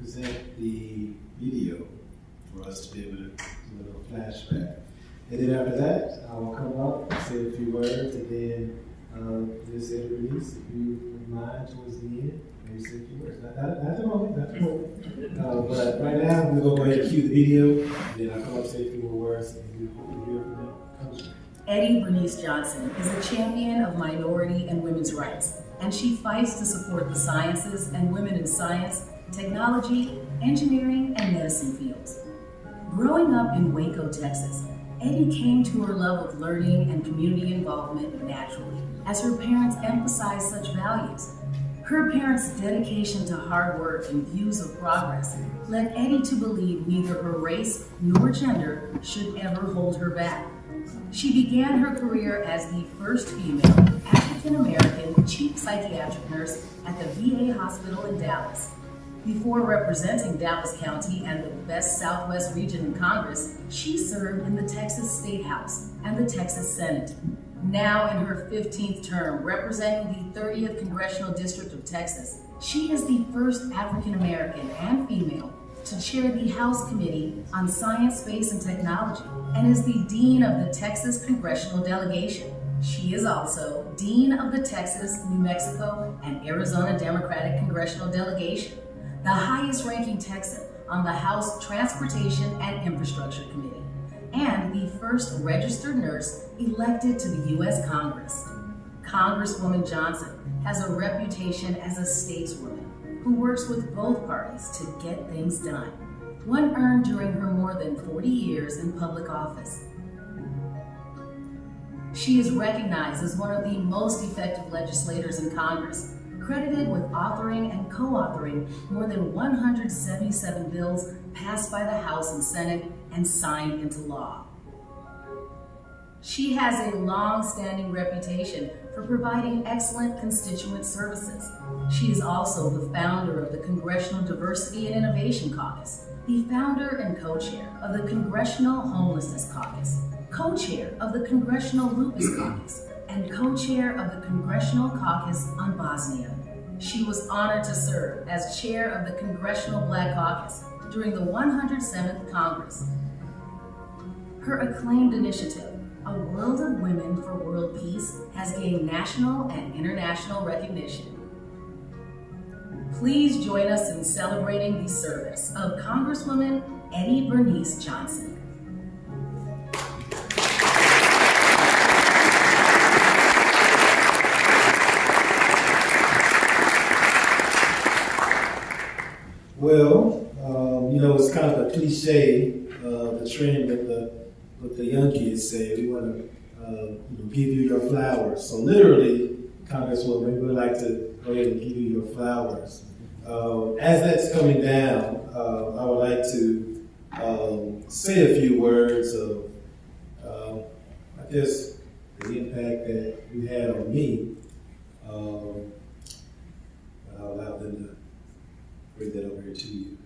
present the video for us to be able to do a little flashback. And then after that, I will come up and say a few words, and then Ms. Eddie Bernice, if you would mind towards the end, maybe say a few words. Not the moment, not the moment. But right now, we're going to go ahead and cue the video, and then I'll come up and say a few more words, and we hope to hear from them. Eddie Bernice Johnson is a champion of minority and women's rights, and she fights to support the sciences and women in science, technology, engineering, and medicine fields. Growing up in Waco, Texas, Eddie came to her love of learning and community involvement naturally, as her parents emphasized such values. Her parents' dedication to hard work and views of progress led Eddie to believe neither her race nor gender should ever hold her back. She began her career as the first female African-American chief psychiatric nurse at the VA hospital in Dallas. Before representing Dallas County and the best Southwest region in Congress, she served in the Texas State House and the Texas Senate. Now in her 15th term, representing the 30th Congressional District of Texas, she is the first African-American and female to chair the House Committee on Science, Space, and Technology, and is the Dean of the Texas Congressional Delegation. She is also Dean of the Texas, New Mexico, and Arizona Democratic Congressional Delegation, the highest-ranking Texan on the House Transportation and Infrastructure Committee, and the first registered nurse elected to the U.S. Congress. Congresswoman Johnson has a reputation as a stateswoman who works with both parties to get things done, one earned during her more than 40 years in public office. She is recognized as one of the most effective legislators in Congress, credited with authoring and co-authoring more than 177 bills passed by the House and Senate and signed into law. She has a long-standing reputation for providing excellent constituent services. She is also the founder of the Congressional Diversity and Innovation Caucus, the founder and co-chair of the Congressional Homelessness Caucus, co-chair of the Congressional Lupus Caucus, and co-chair of the Congressional Caucus on Bosnia. She was honored to serve as chair of the Congressional Black Caucus during the 107th Congress. Her acclaimed initiative, A World of Women for World Peace, has gained national and international recognition. Please join us in celebrating the service of Congresswoman Eddie Bernice Johnson. Well, it's kind of a cliche, the trend with the young kids say, we want to give you your flowers. So literally, Congresswoman, we would like to go ahead and give you your flowers. As that's coming down, I would like to say a few words of, I guess, the impact that you had on me. I'll allow them to bring that over here to you.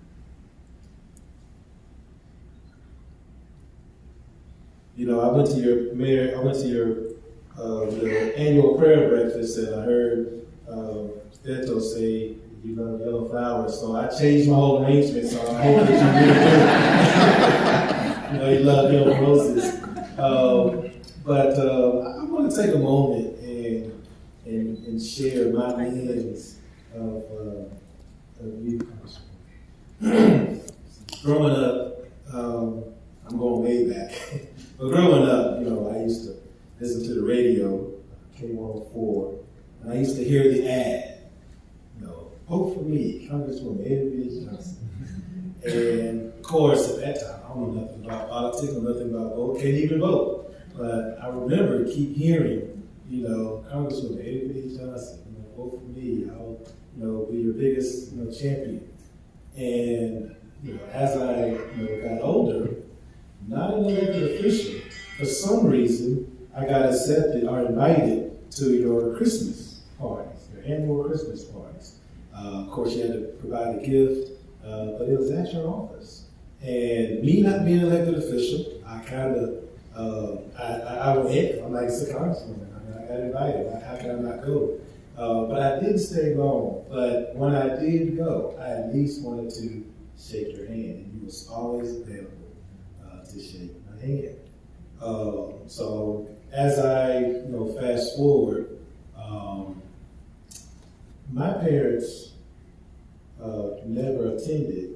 I went to your annual prayer breakfast, and I heard Beto say you love yellow flowers, so I changed my whole arrangement, so I hope that you really do. You love yellow roses. But I want to take a moment and share my lens of you. Growing up, I'm going way back. But growing up, I used to listen to the radio, K104, and I used to hear the ad, vote for me, Congresswoman Eddie Bernice Johnson. And of course, at that time, I don't know nothing about politics or nothing about vote, can't even vote. But I remember keep hearing, Congresswoman Eddie Bernice Johnson, vote for me, I'll be your biggest champion. And as I got older, not an elected official, for some reason, I got accepted or invited to your Christmas parties, your annual Christmas parties. Of course, you had to provide a gift, but it was at your office. And me not being an elected official, I kind of, I went, I'm like, it's a congresswoman. I got invited. How can I not go? But I didn't stay long. But when I did go, I at least wanted to shake your hand, and you was always available to shake my hand. So as I fast forward, my parents never attended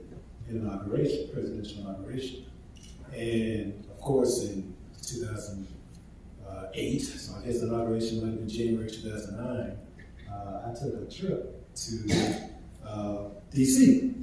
an inauguration, presidential inauguration, and of course in 2008, so I guess the inauguration might have been January 2009. I took a trip to DC.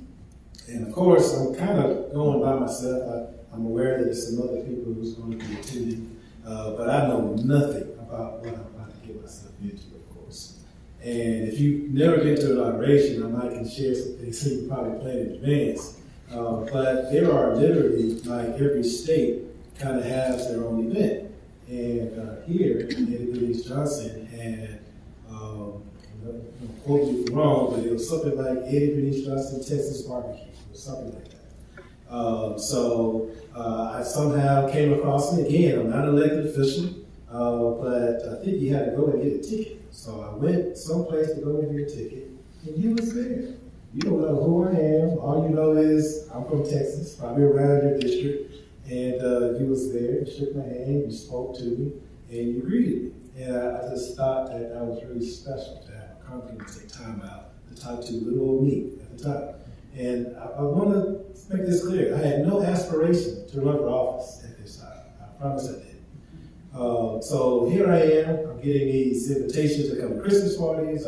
And of course, I'm kind of going by myself. I'm aware that there's some other people who's going to be attending, but I know nothing about what I'm about to get myself into, of course. And if you've never been to an inauguration, I might can share some things that you probably planned in advance. But there are literally, like every state kind of has their own event. And here, Eddie Bernice Johnson had, don't quote me if I'm wrong, but it was something like Eddie Bernice Johnson Texas Barbecue, or something like that. So I somehow came across him again. I'm not an elected official, but I think you had to go and get a ticket. So I went someplace to go and get a ticket, and he was there. You don't know who I am. All you know is I'm from Texas, probably around your district. And he was there, he shook my hand, he spoke to me, and you greeted me. And I just thought that was really special to have a company take time out to talk to little old me at the time. And I want to make this clear. I had no aspiration to run for office at this time. I promise I did. So here I am. I'm getting these invitations to come to Christmas parties,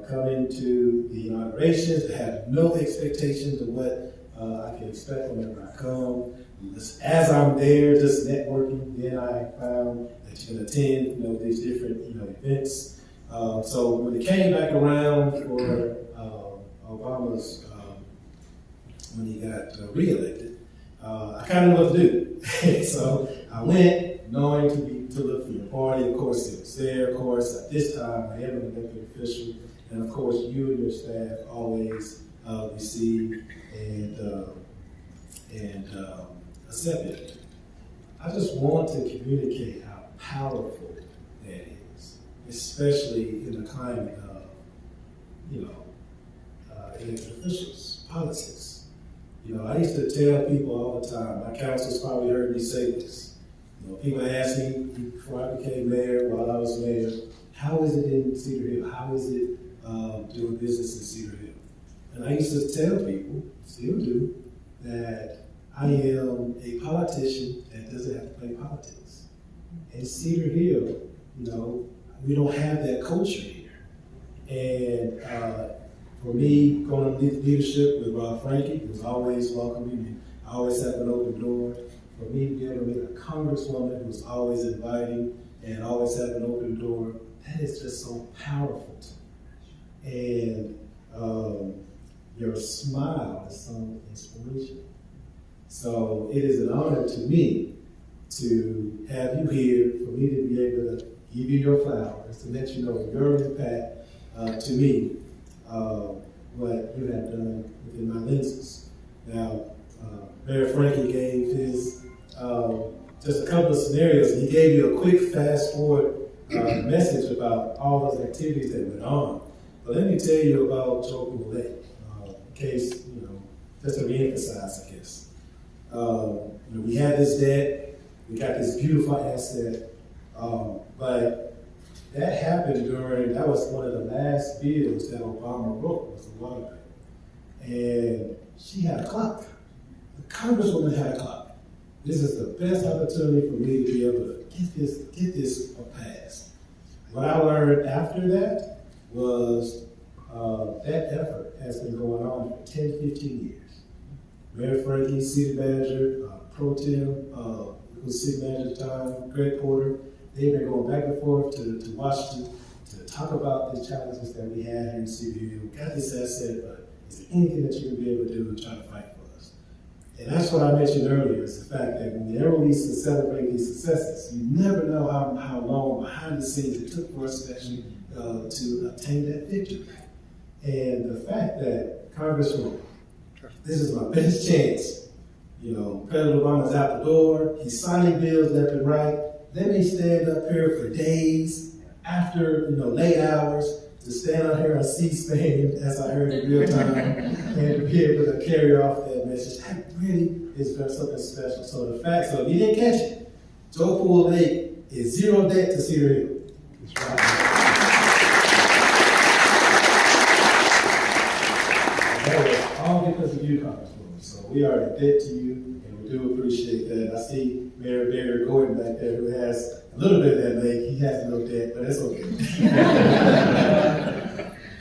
coming to the inaugurations. I have no expectations of what I can expect whenever I come. As I'm there, just networking, then I found that you can attend, these different, events. So when it came back around for Obama's, when he got reelected, I kind of knew what to do. So I went knowing to look for your party. Of course, it was there. Of course, at this time, I am an elected official, and of course, you and your staff always receive and accept it. I just want to communicate how powerful that is, especially in the climate of, elected officials, politics. I used to tell people all the time, my counselors probably heard me say this. People ask me before I became mayor, while I was mayor, how is it in Cedar Hill? How is it doing business in Cedar Hill? And I used to tell people, still do, that I am a politician that doesn't have to play politics. In Cedar Hill, we don't have that culture here. And for me, going to leadership with Rob Frankie, who was always welcoming me, I always have an open door. For me to be able to meet a congresswoman who was always inviting and always have an open door, that is just so powerful to me. And your smile is so inspirational. So it is an honor to me to have you here, for me to be able to give you your flowers, to let you know your impact to me, what you have done within my lenses. Now, Mayor Frankie gave his just a couple of scenarios, and he gave you a quick fast forward message about all those activities that went on. But let me tell you about Joe Goulet, in case, just to reemphasize, I guess. We had this debt, we got this beautiful asset, but that happened that was one of the last bills that Obama wrote, was the water bill. And she had a clock. The Congresswoman had a clock. This is the best opportunity for me to be able to get this passed. What I learned after that was that effort has been going on for 10, 15 years. Mayor Frankie, city manager, Pro Tem, who was city manager at the time, Greg Porter, they've been going back and forth to Washington to talk about the challenges that we had here in Cedar Hill. We got this asset, but is there anything that you can be able to do to try to fight for us? And that's what I mentioned earlier, is the fact that whenever we celebrate these successes, you never know how long behind the scenes it took for us actually to obtain that victory. And the fact that Congresswoman, this is my best chance. President Obama's out the door, he's signing bills left and right. Let me stand up here for days after late hours to stand out here on C-SPAN, as I heard in real time, and to be able to carry off that message, that really is something special. So the fact, so if you didn't catch it, Joe Pool Lake is zero debt to Cedar Hill. That was all because of you, Congresswoman. So we are in debt to you, and we do appreciate that. I see Mayor Barry Gordon back there, who has a little bit of that lake. He has no debt, but that's okay.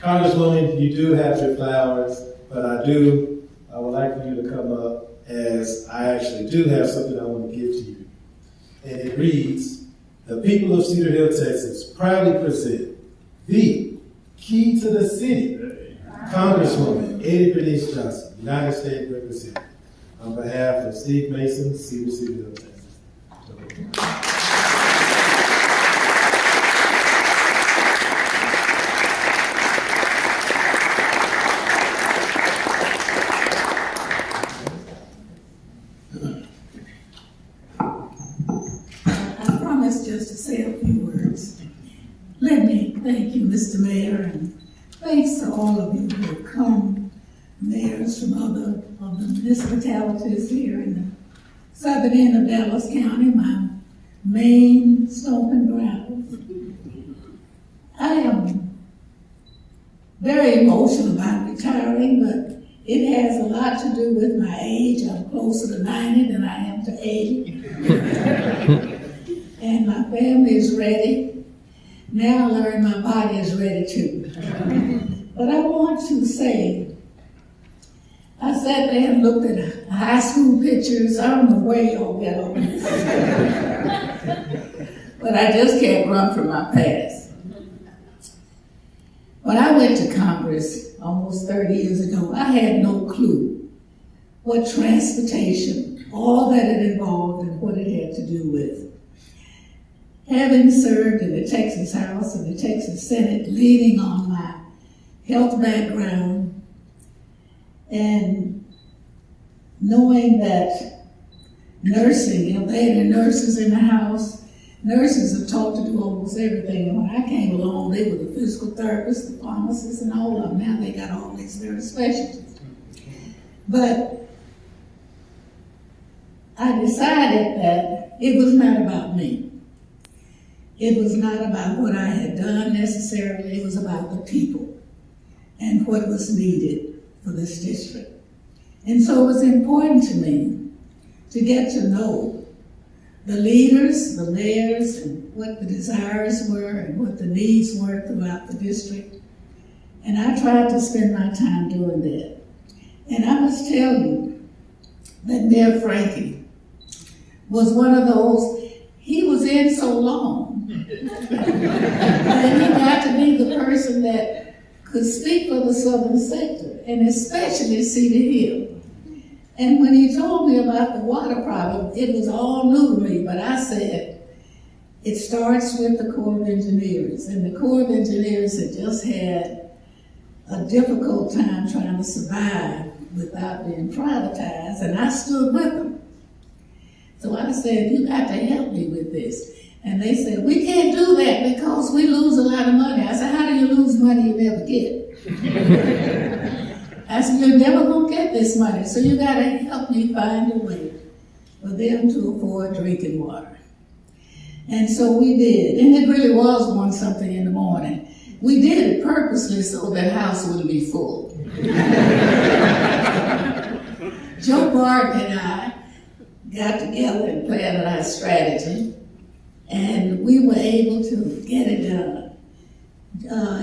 Congresswoman, you do have your flowers, but I would like for you to come up, as I actually do have something I want to give to you. And it reads, the people of Cedar Hill, Texas proudly present the key to the city, Congresswoman Eddie Bernice Johnson, United States Representative, on behalf of Steve Mason, Cedar Hill, Texas. Just to say a few words. Let me thank you, Mr. Mayor, and thanks to all of you who have come, mayors from other of the municipalities here in the southern end of Dallas County, my main stomping ground. I am very emotional about retiring, but it has a lot to do with my age. I'm closer to 90 than I am to 80. And my family is ready. Now I learn my body is ready too. But I want to say, I sat there and looked at high school pictures. I don't know where y'all get on this. But I just can't run from my past. When I went to Congress almost 30 years ago, I had no clue what transportation, all that it involved and what it had to do with. Having served in the Texas House and the Texas Senate, leaning on my health background, and knowing that nursing, they had nurses in the House. Nurses are taught to do almost everything. And when I came along, they were the physical therapists, the pharmacists, and all of them. Now they got all these various specialties. But I decided that it was not about me. It was not about what I had done necessarily. It was about the people and what was needed for this district. And so it was important to me to get to know the leaders, the mayors, and what the desires were and what the needs were throughout the district. And I tried to spend my time doing that. And I must tell you that Mayor Frankie was one of those, he was in so long. And he got to be the person that could speak for the southern sector, and especially Cedar Hill. And when he told me about the water problem, it was all new to me, but I said, it starts with the Corps of Engineers. And the Corps of Engineers had just had a difficult time trying to survive without being privatized, and I stood with them. So I said, you got to help me with this. And they said, we can't do that because we lose a lot of money. I said, how do you lose money you never get? I said, you're never going to get this money, so you got to help me find a way for them to afford drinking water. And so we did, and it really was 1 something in the morning. We did it purposely so that house wouldn't be full. Joe Barton and I got together and planned our strategy, and we were able to get it done.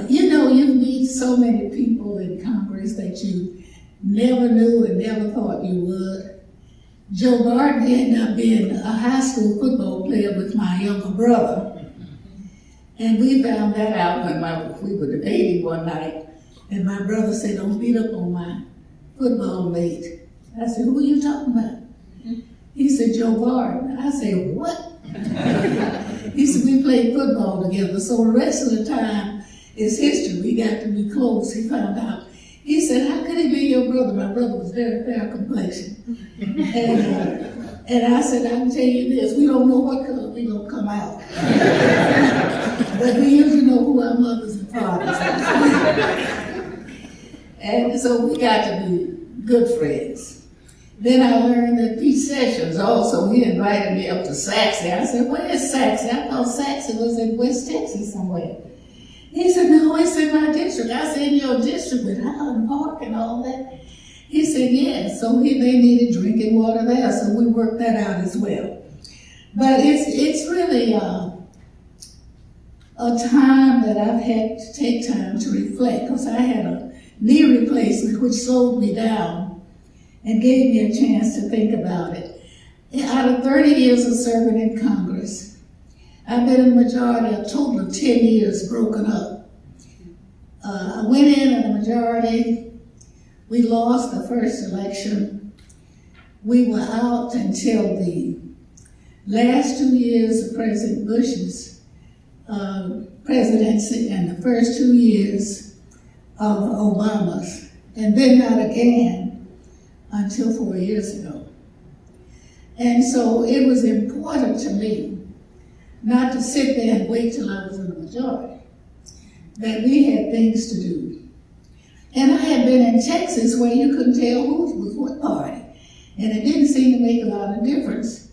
You meet so many people in Congress that you never knew and never thought you would. Joe Barton ended up being a high school football player with my younger brother. And we found that out when we were debating one night, and my brother said, don't beat up on my football mate. I said, who are you talking about? He said, Joe Barton. I said, what? He said, we played football together, so the rest of the time is history. We got to be close, he found out. He said, how could he be your brother? My brother was very fair complexion. And I said, I can tell you this, we don't know what color we gonna come out. But we usually know who our mothers and fathers. And so we got to be good friends. Then I learned that Pete Sessions also, he invited me up to Saxe. I said, where's Saxe? I thought Saxe was in West Texas somewhere. He said, no, it's in my district. I said, in your district with Highland Park and all that? He said, yes. So they needed drinking water there, so we worked that out as well. But it's really a time that I've had to take time to reflect, because I had a knee replacement which slowed me down and gave me a chance to think about it. Out of 30 years of serving in Congress, I've been in the majority, a total of 10 years broken up. I went in a majority. We lost the first election. We were out until the last 2 years of President Bush's presidency and the first 2 years of Obama's, and then not again until 4 years ago. And so it was important to me not to sit there and wait till I was in the majority, that we had things to do. And I had been in Texas where you couldn't tell who was what party, and it didn't seem to make a lot of difference.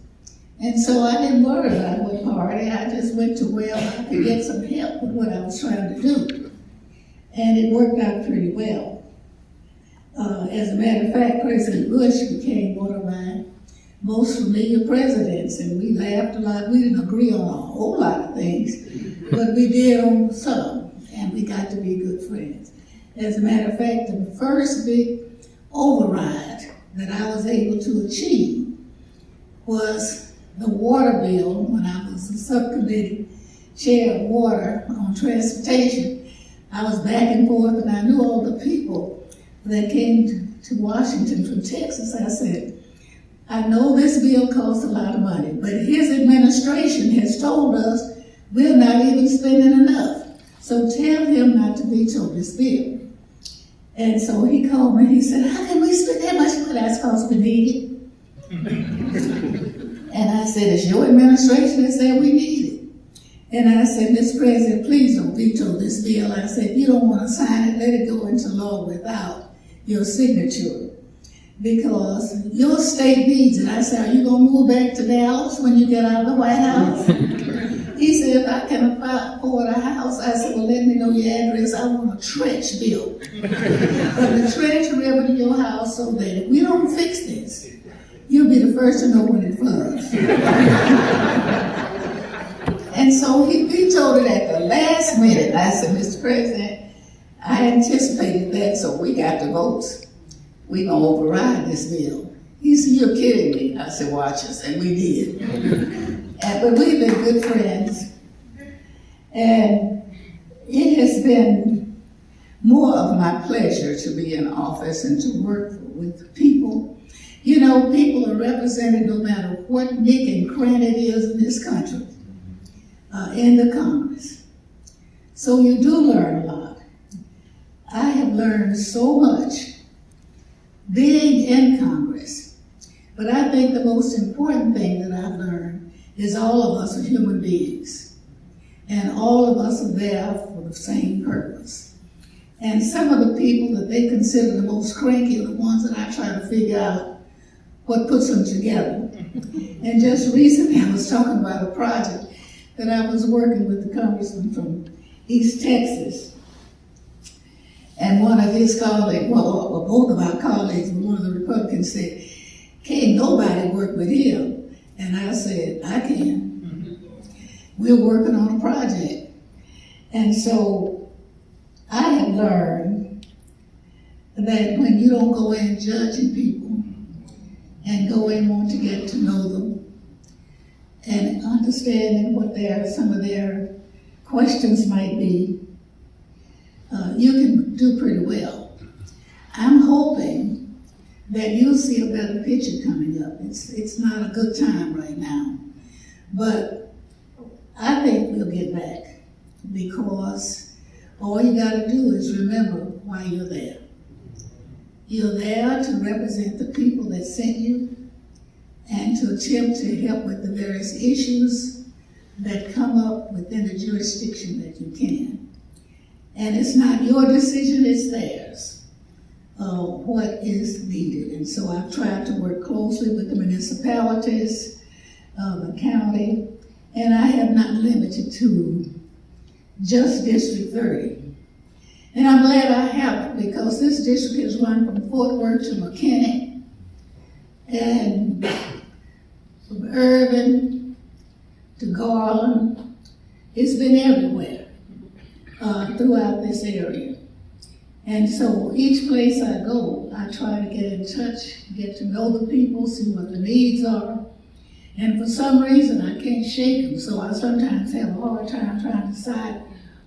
And so I didn't worry about what party, I just went to where I could get some help with what I was trying to do. And it worked out pretty well. As a matter of fact, President Bush became one of my most familiar presidents, and we laughed a lot. We didn't agree on a whole lot of things, but we did on some, and we got to be good friends. As a matter of fact, the first big override that I was able to achieve was the water bill when I was the subcommittee chair of water on transportation. I was back and forth, and I knew all the people that came to Washington from Texas. I said, I know this bill costs a lot of money, but his administration has told us we're not even spending enough. So tell him not to veto this bill. And so he called me and he said, how can we spend that much money? That's because we need it. And I said, it's your administration that said we need it. And I said, Mr. President, please don't veto this bill. I said, if you don't want to sign it, let it go into law without your signature, because your state needs it. I said, are you going to move back to Dallas when you get out of the White House? He said, if I can afford a house, I said, well, let me know your address. I want a trench built from the Trench River to your house, so that if we don't fix this, you'll be the first to know when it floods. And so he vetoed it at the last minute. I said, Mr. President, I anticipated that, so we got the votes. We're going to override this bill. He said, you're kidding me. I said, watch us, and we did. But we've been good friends. And it has been more of my pleasure to be in office and to work with people. You know, people are represented no matter what nick and cranny it is in this country, in the Congress. So you do learn a lot. I have learned so much being in Congress, but I think the most important thing that I've learned is all of us are human beings, and all of us are there for the same purpose. And some of the people that they consider the most cranky are the ones that I try to figure out what puts them together. And just recently I was talking about a project that I was working with the congressman from East Texas. And one of his colleagues, well, both of our colleagues, but one of the Republicans said, can't nobody work with him. And I said, I can. We're working on a project. And so I have learned that when you don't go in judging people and go in wanting to get to know them and understanding what some of their questions might be, you can do pretty well. I'm hoping that you'll see a better picture coming up. It's not a good time right now, but I think we'll get back, because all you got to do is remember why you're there. You're there to represent the people that sent you and to attempt to help with the various issues that come up within the jurisdiction that you can. And it's not your decision, it's theirs. What is needed. And so I've tried to work closely with the municipalities, the county, and I have not limited to just District 30. And I'm glad I haven't, because this district has run from Fort Worth to McKinney, and from Irvin to Garland. It's been everywhere throughout this area. And so each place I go, I try to get in touch, get to know the people, see what the needs are. And for some reason, I can't shake them, so I sometimes have a hard time trying to decide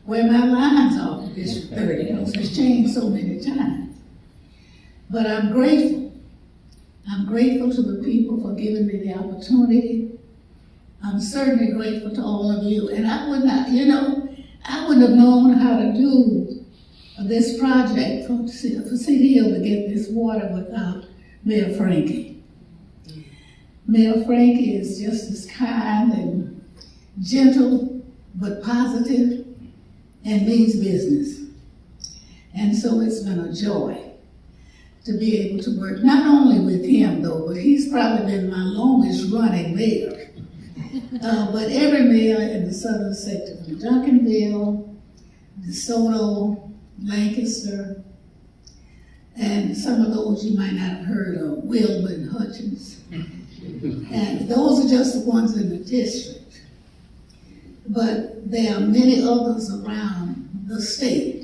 where my lines are for District 30, because it's changed so many times. But I'm grateful. I'm grateful to the people for giving me the opportunity. I'm certainly grateful to all of you. And I would not, I wouldn't have known how to do this project for Cedar Hill to get this water without Mayor Frankie. Mayor Frankie is just as kind and gentle, but positive, and means business. And so it's been a joy to be able to work, not only with him though, but he's probably been my longest running mayor. But every mayor in the southern sector, from Duncanville, DeSoto, Lancaster, and some of those you might not have heard of, Wilma and Hutchins. And those are just the ones in the district. But there are many others around the state.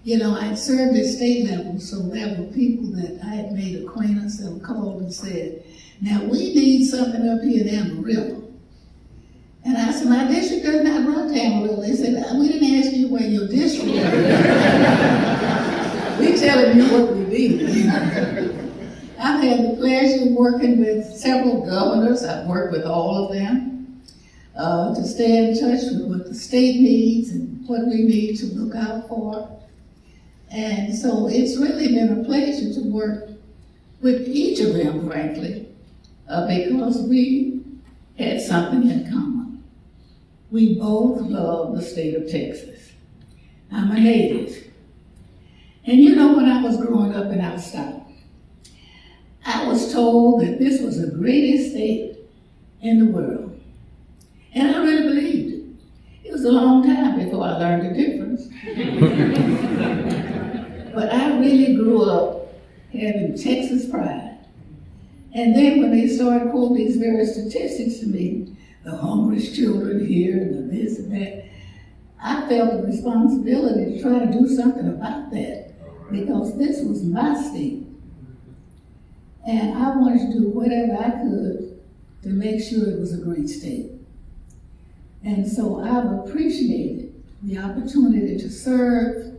I served at state level, so there were people that I had made acquaintance that called and said, now we need something up here in Amarillo. And I said, my district does not run to Amarillo. They said, we didn't ask you where your district is. We telling you what we need. I've had the pleasure of working with several governors. I've worked with all of them to stay in touch with what the state needs and what we need to look out for. And so it's really been a pleasure to work with each of them, frankly, because we had something in common. We both love the state of Texas. I'm a native. And when I was growing up in our South, I was told that this was the greatest state in the world. And I really believed it. It was a long time before I learned the difference. But I really grew up having Texas pride. And then when they started quoting these various statistics to me, the hungriest children here, and the this and that, I felt the responsibility to try to do something about that, because this was my state. And I wanted to do whatever I could to make sure it was a great state. And so I've appreciated the opportunity to serve.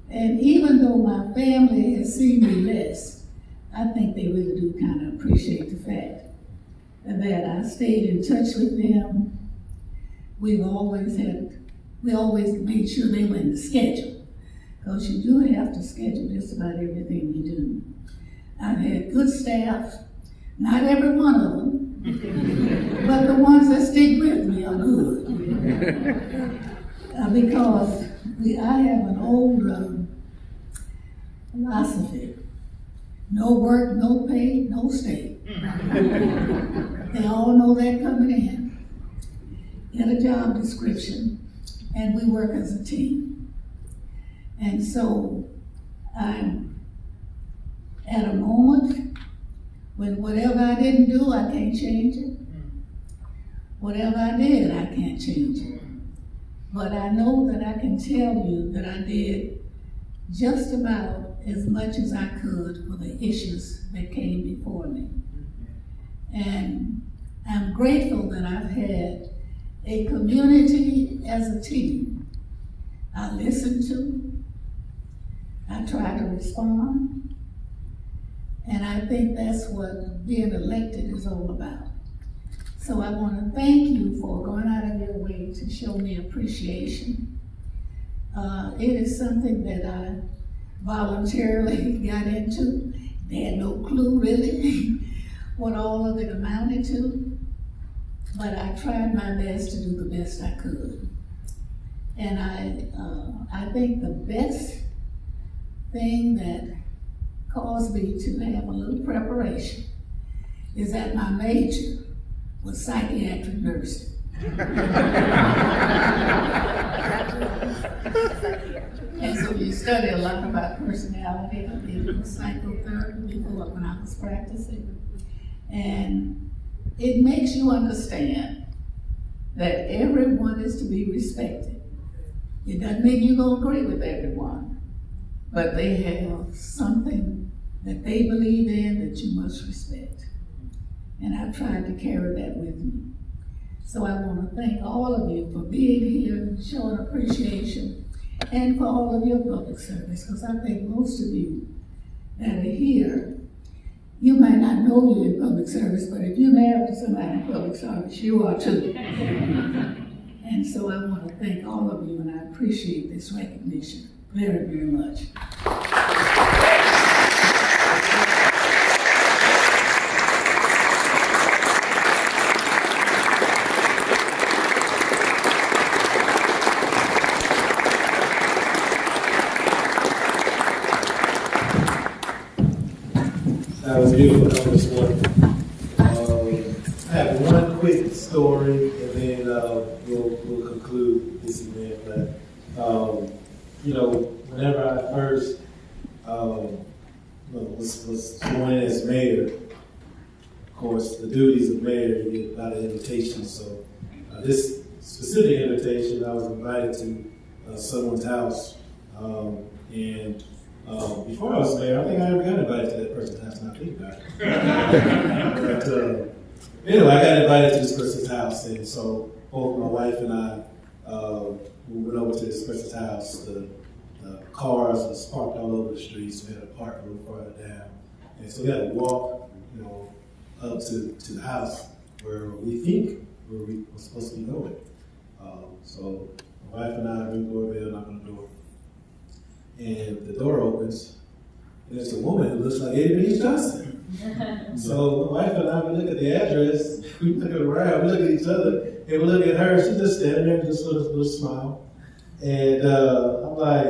And even though my family has seen me less, I think they really do kind of appreciate the fact that I stayed in touch with them. We always made sure they were in the schedule, because you do have to schedule just about everything you do. I've had good staff, not every one of them, but the ones that stick with me are good. Because I have an old philosophy: no work, no pay, no stay. They all know that coming in a job description, and we work as a team. And so I'm at a moment when whatever I didn't do, I can't change it. Whatever I did, I can't change it. But I know that I can tell you that I did just about as much as I could for the issues that came before me. And I'm grateful that I've had a community as a team. I listen to, I try to respond, and I think that's what being elected is all about. So I want to thank you for going out of your way to show me appreciation. It is something that I voluntarily got into. They had no clue really what all of it amounted to, but I tried my best to do the best I could. And I think the best thing that caused me to have a little preparation is that my major was psychiatric nursing. And so you study a lot about personality. I did psychotherapy before when I was practicing. And it makes you understand that everyone is to be respected. It doesn't mean you're going to agree with everyone, but they have something that they believe in that you must respect. And I've tried to carry that with me. So I want to thank all of you for being here and showing appreciation, and for all of your public service, because I think most of you that are here, you might not know you're in public service, but if you're married to somebody in public service, you are too. And so I want to thank all of you, and I appreciate this recognition very, very much. That was beautiful, Congresswoman. I have one quick story, and then we'll conclude this event. But whenever I first was sworn in as mayor, of course, the duties of mayor, you get a lot of invitations. So this specific invitation, I was invited to someone's house, and before I was mayor, I think I never got invited to that person's house, and I think about it. But anyway, I got invited to this person's house, and so both my wife and I we went over to this person's house. The cars was parked all over the street, so we had to park a little farther down. And so we had to walk, up to the house where we think we were supposed to be going. So my wife and I ring the doorbell, knock on the door. And the door opens, and there's a woman who looks like Eddie Bernice Johnson. So my wife and I, we look at the address, we look around, we look at each other, and we look at her, she's just standing there, just with a little smile. And I'm like,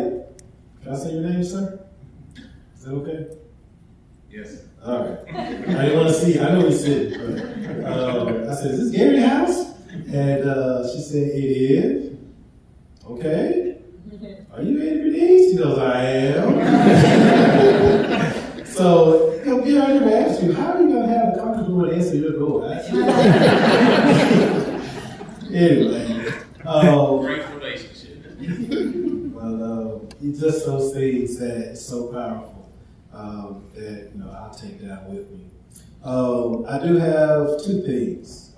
can I say your name, sir? Is that okay? Yes. All right. I didn't want to see, I know he's sitting, but I said, is this Gary's house? And she said, it is. Okay. Are you Eddie Bernice? She goes, I am. So, Gary, I never asked you, how are you going to have a congresswoman answer your door? Anyway. Great relationship. Well, it's just those things that it's so powerful that I'll take that with me. I do have two things.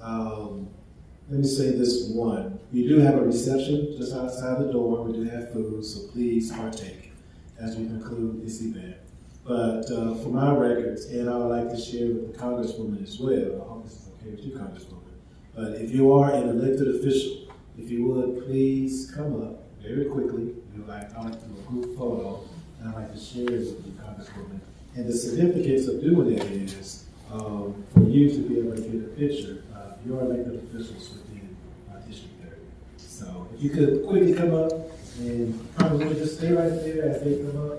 Let me say this one. We do have a reception just outside the door. We do have food, so please partake as we conclude this event. But for my records, and I would like to share with the Congresswoman as well, I hope this is okay with you, Congresswoman, but if you are an elected official, if you would please come up very quickly. I like to do a group photo, and I'd like to share it with you, Congresswoman. And the significance of doing that is for you to be able to get a picture of your elected officials within District 30. So if you could quickly come up, and Congresswoman, just stay right there as they come up.